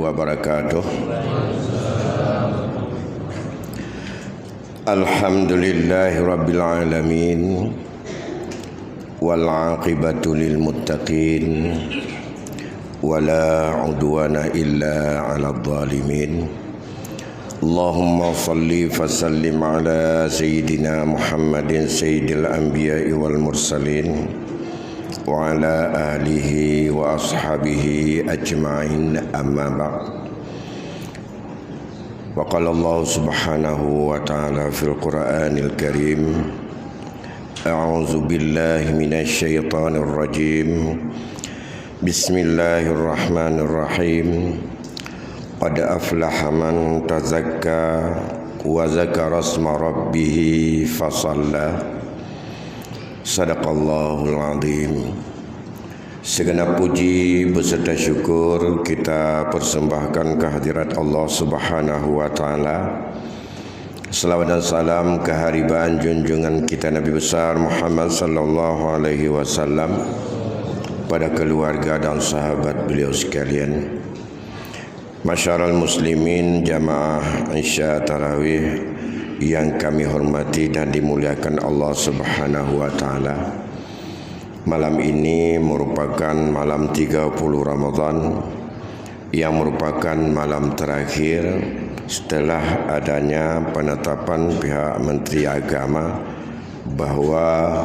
wabarakatuh. Alhamdulillahi rabbil alamin, wal aqibatu lil muttaqin, wala udwana illa 'alal zalimin. Allahumma salli wa sallim ala sayyidina Muhammadin sayyidil anbiya'i wal mursalin wa ala alihi wa ashabihi ajma'in, amma ba'd. Wa qala Allah subhanahu wa ta'ala fil Qur'anil Karim, a'udzu billahi minasy syaithanir rajim. Bismillahirrahmanirrahim. Qad aflaha man tazakka wa zakara isma rabbih fasalla. Sadaqallahul azim. Segenap puji beserta syukur kita persembahkan kehadirat Allah Subhanahu wa taala. Selawat dan salam keharibaan junjungan kita Nabi besar Muhammad sallallahu alaihi wasallam pada keluarga dan sahabat beliau sekalian. Masyarul muslimin jamaah Isya Tarawih yang kami hormati dan dimuliakan Allah Subhanahu wa taala. Malam ini merupakan malam 30 Ramadan yang merupakan malam terakhir setelah adanya penetapan pihak Menteri Agama bahawa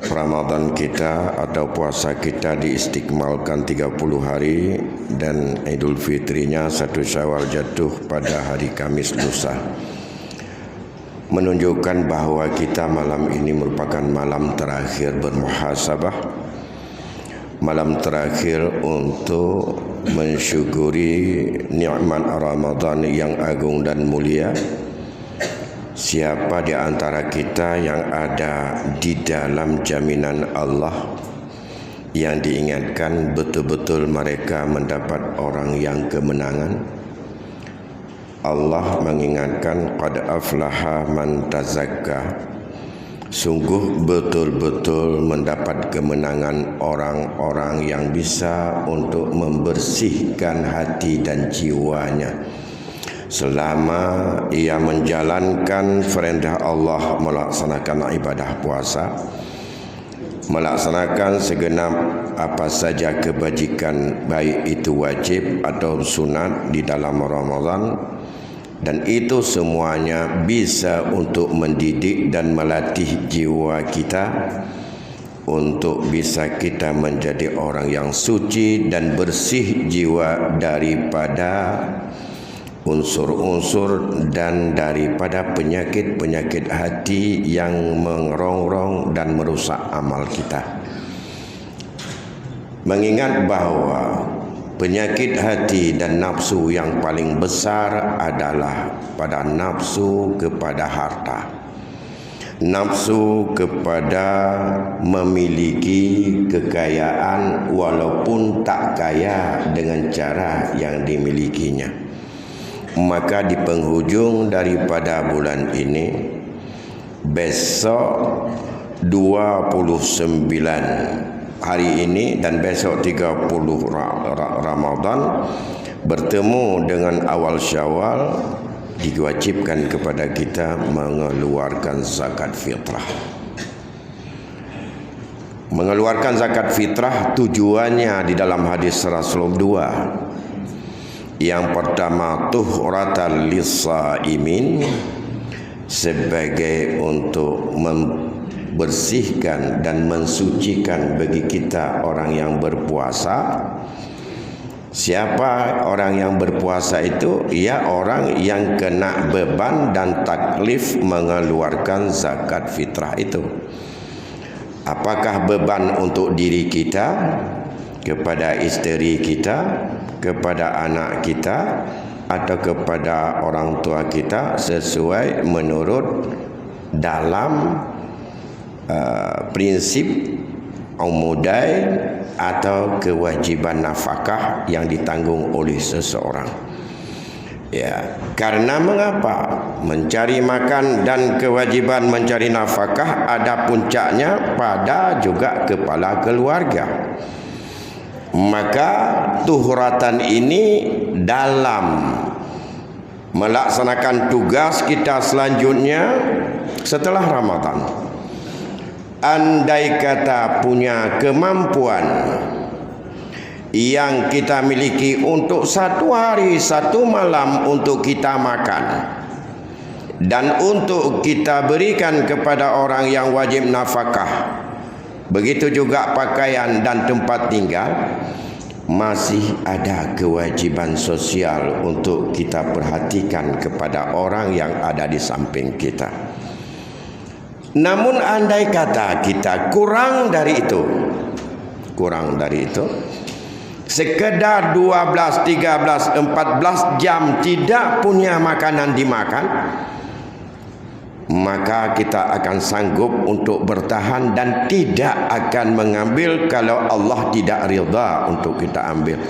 Ramadan kita atau puasa kita diistiqmalkan 30 hari dan Idul Fitrinya 1 Syawal jatuh pada hari Kamis lusa. Menunjukkan bahawa kita malam ini merupakan malam terakhir bermuhasabah, malam terakhir untuk mensyukuri nikmat Ramadan yang agung dan mulia. Siapa di antara kita yang ada di dalam jaminan Allah yang diingatkan betul-betul mereka mendapat orang yang kemenangan? Allah mengingatkan qad aflaha man tazakka. Sungguh betul-betul mendapat kemenangan orang-orang yang bisa untuk membersihkan hati dan jiwanya selama ia menjalankan perintah Allah, melaksanakan ibadah puasa, melaksanakan segenap apa saja kebajikan, baik itu wajib atau sunat di dalam Ramadan, dan itu semuanya bisa untuk mendidik dan melatih jiwa kita untuk bisa kita menjadi orang yang suci dan bersih jiwa daripada unsur-unsur dan daripada penyakit-penyakit hati yang mengerongrong dan merusak amal kita. Mengingat bahawa penyakit hati dan nafsu yang paling besar adalah pada nafsu kepada harta, nafsu kepada memiliki kekayaan walaupun tak kaya dengan cara yang dimilikinya. Maka di penghujung daripada bulan ini, besok 29 hari ini dan besok 30 Ramadan bertemu dengan awal Syawal, diwajibkan kepada kita mengeluarkan zakat fitrah. Mengeluarkan zakat fitrah tujuannya di dalam hadis Rasulullah 2. Yang pertama, tuhratan lis-shaimin, sebagai untuk membersihkan dan mensucikan bagi kita orang yang berpuasa. Siapa orang yang berpuasa itu? Ya, orang yang kena beban dan taklif mengeluarkan zakat fitrah itu. Apakah beban untuk diri kita, kepada isteri kita, kepada anak kita, atau kepada orang tua kita, sesuai menurut dalam prinsip umudai atau kewajiban nafkah yang ditanggung oleh seseorang. Ya, karena mengapa? Mencari makan dan kewajiban mencari nafkah ada puncaknya pada juga kepala keluarga. Maka tuhratan ini dalam melaksanakan tugas kita selanjutnya setelah Ramadan. Andai kata punya kemampuan yang kita miliki untuk satu hari satu malam untuk kita makan dan untuk kita berikan kepada orang yang wajib nafkah, begitu juga pakaian dan tempat tinggal, masih ada kewajiban sosial untuk kita perhatikan kepada orang yang ada di samping kita. Namun andai kata kita kurang dari itu, sekedar 12, 13, 14 jam tidak punya makanan dimakan, maka kita akan sanggup untuk bertahan dan tidak akan mengambil kalau Allah tidak ridha untuk kita ambil.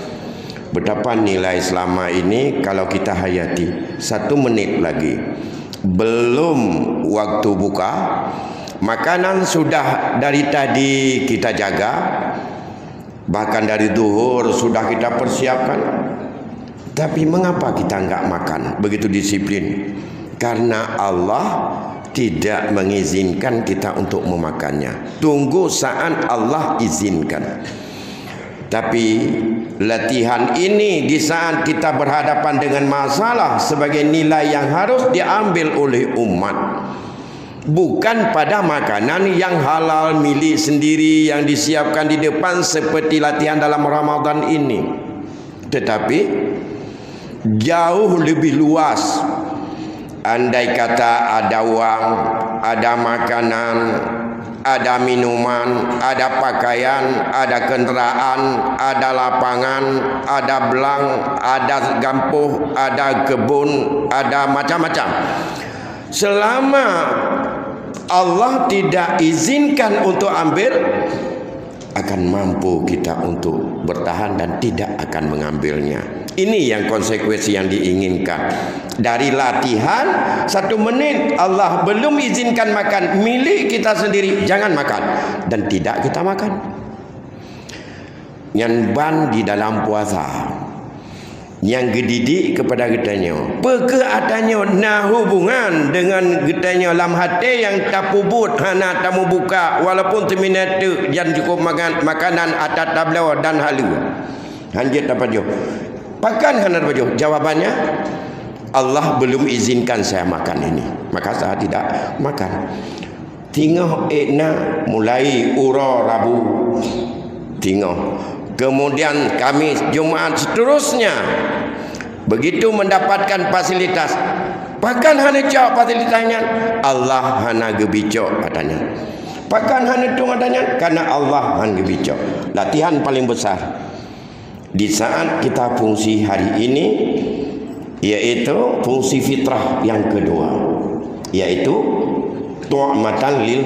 Betapa nilai selama ini kalau kita hayati. 1 menit lagi belum waktu buka, makanan sudah dari tadi kita jaga, bahkan dari zuhur sudah kita persiapkan. Tapi mengapa kita enggak makan begitu disiplin? Karena Allah tidak mengizinkan kita untuk memakannya. Tunggu saat Allah izinkan. Tapi latihan ini di saat kita berhadapan dengan masalah sebagai nilai yang harus diambil oleh umat, bukan pada makanan yang halal milik sendiri yang disiapkan di depan seperti latihan dalam Ramadan ini, tetapi jauh lebih luas. Andai kata ada wang, ada makanan, ada minuman, ada pakaian, ada kenderaan, ada lapangan, ada belang, ada gampuh, ada kebun, ada macam-macam. Selama Allah tidak izinkan untuk ambil, akan mampu kita untuk bertahan dan tidak akan mengambilnya. Ini yang konsekuensi yang diinginkan. Dari latihan 1 menit Allah belum izinkan makan milik kita sendiri, jangan makan, dan tidak kita makan. Yang ban di dalam puasa, yang gedidik kepada getanya, pekeatannya nah hubungan dengan getanya lam hati yang tak pubut hana tamu buka walaupun terminator yang cukup makan makanan atas tablau dan halu hanjit dapat jo pakan hana dapat jo. Jawabannya, Allah belum izinkan saya makan ini, maka saya tidak makan. Tinggal ekna mulai ura Rabu, tinggal kemudian Kamis, Jumaat, seterusnya. Begitu mendapatkan fasilitas, pakan hana cak fasilitasnya, Allah hana gebicok katanya. Pakan hana tung katanya, karena Allah hana gebicok. Latihan paling besar di saat kita fungsi hari ini, yaitu fungsi fitrah yang kedua, yaitu tu'matan lil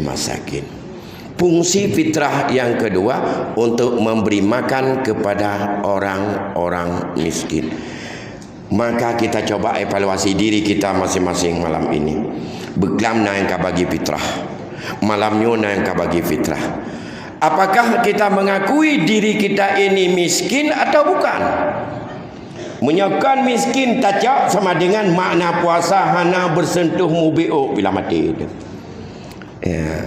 masakin. Fungsi fitrah yang kedua untuk memberi makan kepada orang-orang miskin. Maka kita coba evaluasi diri kita masing-masing malam ini. Beglam na yang ka bagi fitrah, malamnya na yang ka bagi fitrah. Apakah kita mengakui diri kita ini miskin atau bukan? Menyakan miskin tajak sama dengan makna puasa hana bersentuh mubi'u bila mati. Ya.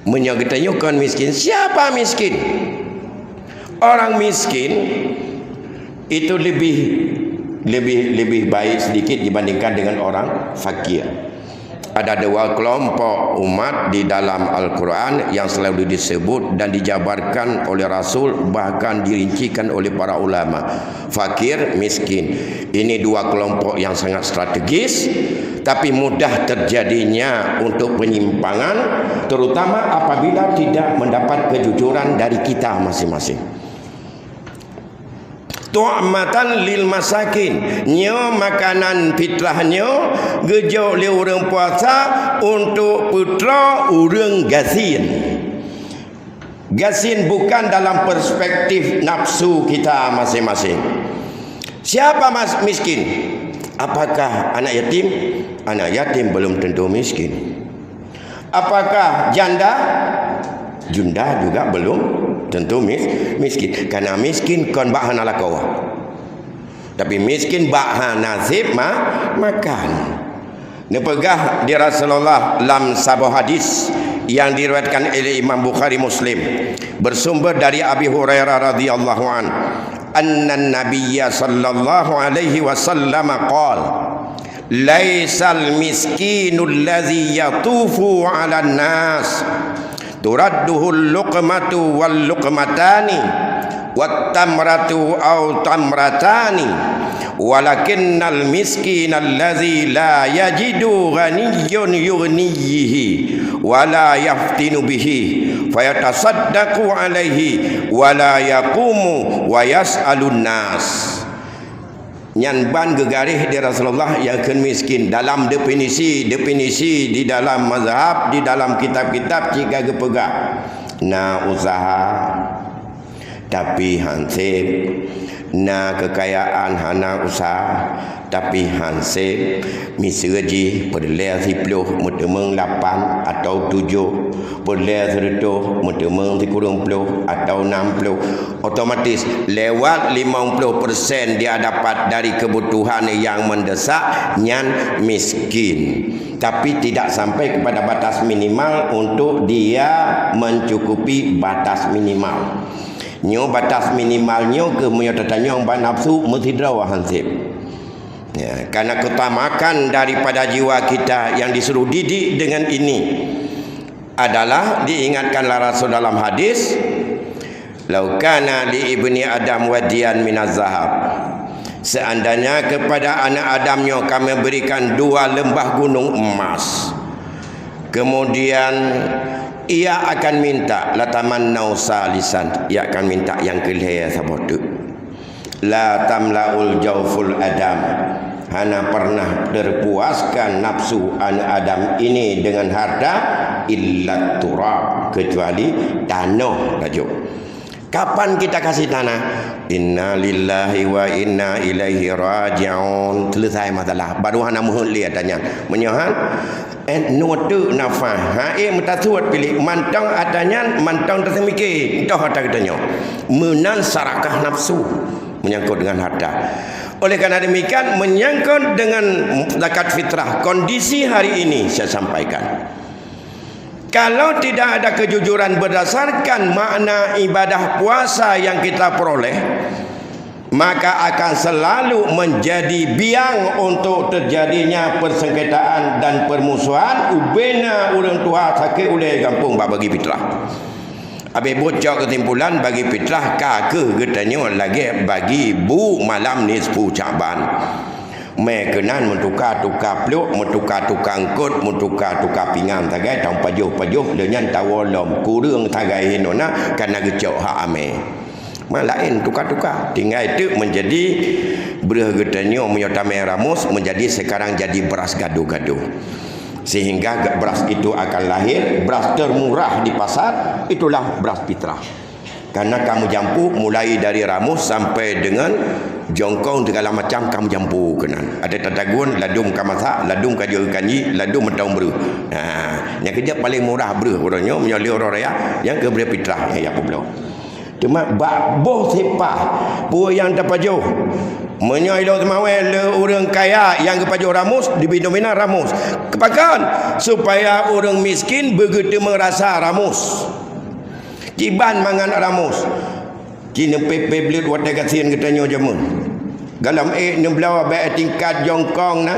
Menyatakan miskin. Siapa miskin? Orang miskin itu lebih baik sedikit dibandingkan dengan orang fakir. Ada 2 kelompok umat di dalam Al-Quran yang selalu disebut dan dijabarkan oleh Rasul, bahkan dirincikan oleh para ulama. Fakir, miskin. Ini 2 kelompok yang sangat strategis, tapi mudah terjadinya untuk penyimpangan, terutama apabila tidak mendapat kejujuran dari kita masing-masing. Tu'matan lil masakin, nyo makanan fitrahnya gejo le orang puasa untuk putra orang gasin. Gasin bukan dalam perspektif nafsu kita masing-masing. Siapa miskin? Apakah anak yatim? Anak yatim belum tentu miskin. Apakah janda? Janda juga belum tentu miskin. Karena miskin kon bahan ala kawah. Tapi miskin bahan nasib makan. Nepegah di Rasulullah dalam sebuah hadis yang diriwayatkan oleh Imam Bukhari Muslim bersumber dari Abi Hurairah radhiyallahu an anna nabiyya sallallahu alaihi wasallam qala laisal miskinul ladzi yatufu 'alan nas turadduhul luqmatu wal luqmatani wat tamratu aw tamratani walakinnal miskinal ladzi la yajidu ghaniyyun yughnihi wala yaftinu bihi fayatasaddaqu alaihi wala yaqumu wa yas'alun nas. Nyan ban gegarih di Rasulullah yang miskin dalam definisi di dalam mazhab, di dalam kitab-kitab jika gepegah na usaha tapi hansip, na kekayaan hana usaha tapi hansip miseji perleh 10 mutemeng 8 atau 7 perleh 100 mutemeng 30 atau 60 otomatis lewat 50% dia dapat dari kebutuhan yang mendesak nyan miskin, tapi tidak sampai kepada batas minimal untuk dia mencukupi batas minimal. Nyo batas minimalnya ke menyo tatanya ban nafsu mesti draw hansip. Ya, karena keutamakan daripada jiwa kita yang disuruh didik dengan ini adalah diingatkanlah Rasul dalam hadis, "Lau kana li ibni Adam wadiyan minaz zahab." Seandainya kepada anak Adamnya kami berikan 2 lembah gunung emas. Kemudian ia akan minta latamannau salisan, ia akan minta yang kelihatan sabotu. La tamlaul jawful adam, hana pernah terpuaskan nafsu anak Adam ini dengan harta illa turab, kecuali tanah tajuk. Kapan kita kasih tanah? Inna lillahi wa inna ilaihi raji'un. Selesai masalah. Baru hana muhul lihat tanya. Menyohan notu nafah. Hae mutasuat pilih mantang adanya mantang tersemikir. Entah harta katanya. Menan sarakah nafsu menyangkut dengan harta. Oleh karena demikian menyangkut dengan zakat fitrah kondisi hari ini saya sampaikan. Kalau tidak ada kejujuran berdasarkan makna ibadah puasa yang kita peroleh, maka akan selalu menjadi biang untuk terjadinya persengketaan dan permusuhan ubena orang tua sakit oleh kampung bagi fitrah. Habis bocor kesimpulan bagi fitrah kakek katanya lagi bagi bu malam nisfu Syaban. Mekenan mentukar-tukar peluk, mentukar-tukar angkut, mentukar-tukar pinggang tagai tang pajuh-pajuh dengan tawolom kurang tagai hinona karena gecok hak ame. Malain tukar-tukar. Tinggal itu menjadi berah getanya menyotame ramus menjadi sekarang jadi beras gaduh-gaduh. Sehingga beras itu akan lahir beras termurah di pasar, itulah beras fitrah. Karena kamu jampu mulai dari ramus sampai dengan jongkong segala macam kamu jampu kenan. Ada tatagun, ladung kamasak, ladung kaji kanji, ladung mentang beru. Yang kerja paling murah beru orangnya menyoli orang raya yang ke beru fitrah ya apa belum. Cuma boh sepah pu yang terpajuh menyoi lo semawai le orang kaya yang kepajuh ramus dibinomina ramus. Kepakan supaya orang miskin begitu merasa ramus. Kiban mangan ramus. Kini pepe belut wat negasian katanya jamun. Galam nemblawa baik tingkat jongkong na.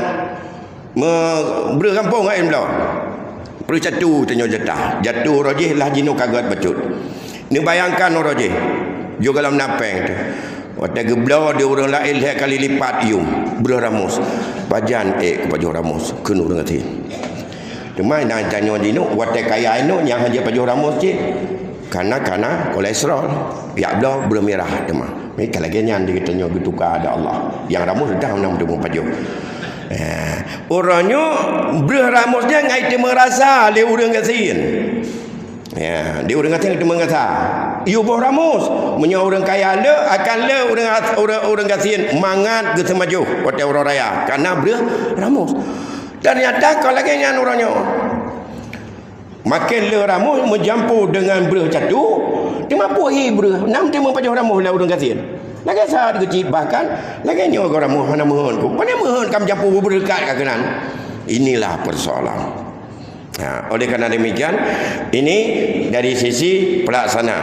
Ber kampung ai mblawa. Perlu jatuh tanya jatah. Jatuh rojih lah jino kagat bacut. Ni bayangkan rojih. Jo galam napeng tu. Wat geblawa dia orang lain lihat kali lipat ium. Ber ramus. Bajan kepajuh ramus kenu dengan tin. Cuma nak tanya dino wat kaya ino yang hanya pajuh ramus je. Karena kolesterol ya belah bermerah demam. Mereka lagi nyan dikatanya bertukar ada Allah. Yang ramus dah nak demo pajuh. Orangnya beramusnya ngai te merasa le urang gasin. Ya, dia urang gasin te mengasa. Iu boh ramus, menyo orang kaya le akan le orang gasin mangat ke semaju hotel orang raya karena beramus. Ternyata kalau lagi nyan orangnya makin le ramus menjampu dengan belah jatuh Cuma puhi bro. Nam tema pada orang mohon urang kasihan. Lagi saat kecil bahkan lagi ni orang mohon mohon ku. Mana mohon kam jampu berdekat ka kenan. Inilah persoalan. Nah, oleh kerana demikian ini dari sisi pelaksana.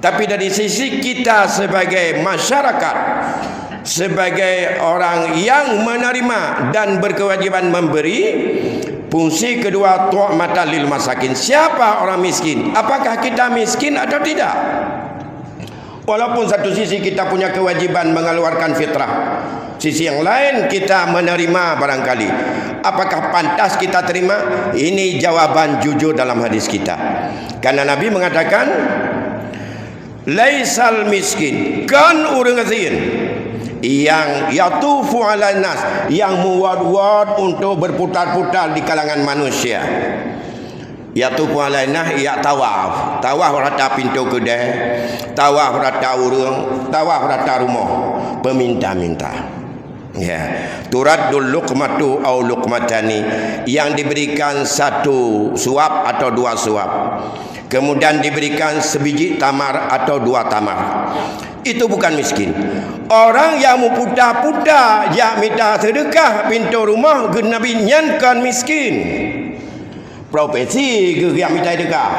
Tapi dari sisi kita sebagai masyarakat, sebagai orang yang menerima dan berkewajiban memberi, fungsi kedua tu'matan lil masakin. Siapa orang miskin? Apakah kita miskin atau tidak? Walaupun satu sisi kita punya kewajiban mengeluarkan fitrah, sisi yang lain kita menerima barangkali. Apakah pantas kita terima? Ini jawaban jujur dalam hadis kita. Karena Nabi mengatakan, laisal miskin kan urang kasihan yang yatufu ala nas, yang muwad-wad untuk berputar-putar di kalangan manusia. Yatufu ala nas, ya tawaf. Tawaf rata pintu kedai, tawaf rata urang, tawaf rata rumah, peminta-minta. Ya, turaddul luqmatu au luqmatani, yang diberikan satu suap atau dua suap, kemudian diberikan sebiji tamar atau dua tamar. Itu bukan miskin. Orang yang memutar-putar yang minta sedekah pintu rumah ke Nabi nyankan miskin. Profesi ke yang minta sedekah,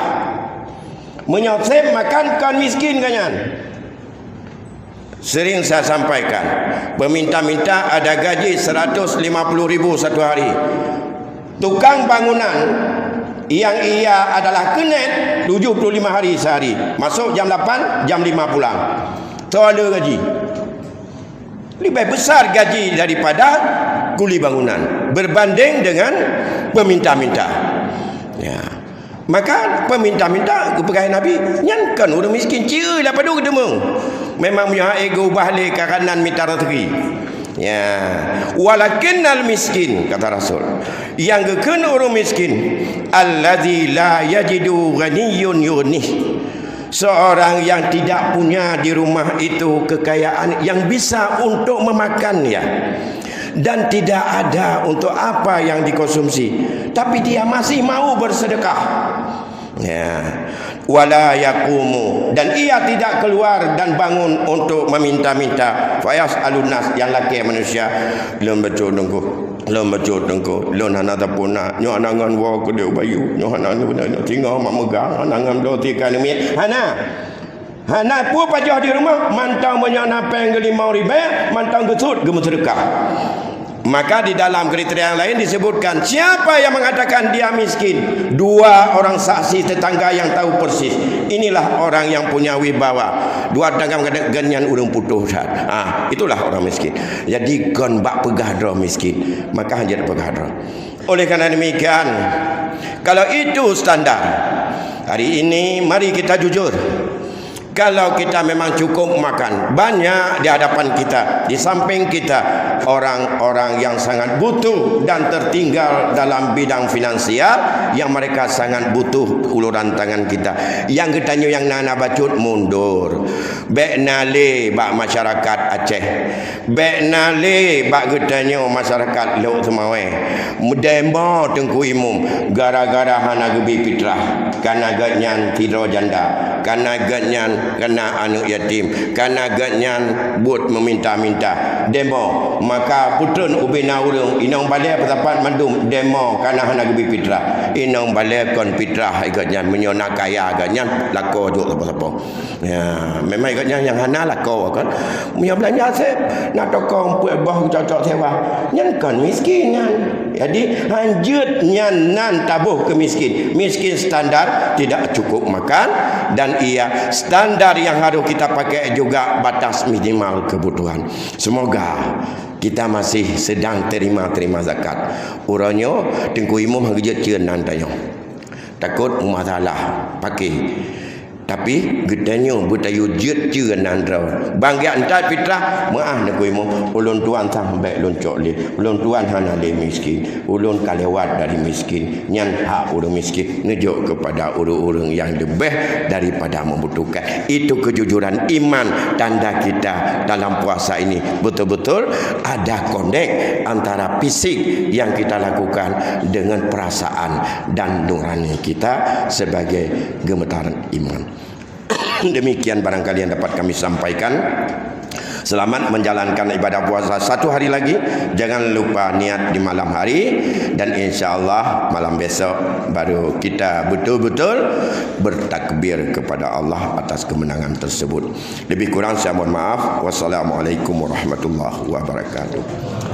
menyosep makan kan miskin kanyan. Sering saya sampaikan, peminta-minta ada gaji 150.000 satu hari. Tukang bangunan yang ia adalah kenet 75 hari sehari, masuk jam 8, jam 5 pulang. Tak ada gaji. Lebih besar gaji daripada kuli bangunan berbanding dengan peminta-minta. Ya. Maka peminta-minta kepada Nabi nyankan orang miskin cira daripada ketemu. Memang punya ego balik ke kanan minta rezeki. Ya, walakinnal miskin, kata Rasul, yang kekena orang miskin, allazi la yajidu ghaniyun yughnih, seorang yang tidak punya di rumah itu kekayaan yang bisa untuk memakannya, dan tidak ada untuk apa yang dikonsumsi, tapi dia masih mau bersedekah. Ya, wala yaqumu, dan ia tidak keluar dan bangun untuk meminta-minta. Fayas alunas, yang laki manusia lom betul dengku, lom betul dengku, lom hana tapuna, nyo anangan wa ke dia bayu, nyo hana tinggal mak megang anangan do tikan mi. Hana pu pajah di rumah mantang menyana peng 5.000, mantang gesut gemu sedekah. Maka di dalam kriteria yang lain disebutkan siapa yang mengatakan dia miskin, 2 orang saksi tetangga yang tahu persis. Inilah orang yang punya wibawa. 2 tetangga mengatakan ganyan urang putuh. Itulah orang miskin. Jadi gon bak pegadro miskin, maka hajat pegadro. Oleh karena demikian, kalau itu standar hari ini, mari kita jujur. Kalau kita memang cukup makan, banyak di hadapan kita, di samping kita, orang-orang yang sangat butuh dan tertinggal dalam bidang finansial, yang mereka sangat butuh uluran tangan kita. Yang kita yang nana bacut mundur. Bek nale bak masyarakat Aceh, bek nale bak getanya masyarakat Laut Semawe, mudembo tengku imum gara-gara hana gebi fitrah, karena ganyan tidro janda, karena ganyan kena anak yatim, karena ganyan buat meminta-minta demo, maka putun ubina urang inang balai petapat mandum demo karena hana gebi fitrah, inang balai kon fitrah ikatnya menyona kaya ganyan lako juk apa-apa. Ya, memang ikatnya yang hana lako kan. Punya belanja sep nak tokong puak bah cocok sewa. Nyan kan miskin nyan. Jadi hanjut nyan nan tabuh ke miskin. Miskin standar tidak cukup makan, dan ia standar yang harus kita pakai juga batas minimal kebutuhan. Semoga kita masih sedang terima zakat. Uranyo tengku imum hangejat cieun nantayong. Takut masalah pakai. Tapi gedanya butayu jut cieun nandraw. Bangga entat fitrah maah nak imum. Ulun tuan sampai loncok le. Ulun tuan hana le miskin. Ulun kalewat dari miskin. Nyan hak urang miskin nujuk kepada urang-urang yang lebih daripada membutuhkan. Itu kejujuran iman, tanda kita dalam puasa ini betul-betul ada kondek antara fisik yang kita lakukan dengan perasaan dan nurani kita sebagai gemetaran iman. Demikian barangkali yang dapat kami sampaikan. Selamat menjalankan ibadah puasa satu hari lagi. Jangan lupa niat di malam hari. Dan insya-Allah malam besok baru kita betul-betul bertakbir kepada Allah atas kemenangan tersebut. Lebih kurang saya mohon maaf. Wassalamualaikum warahmatullahi wabarakatuh.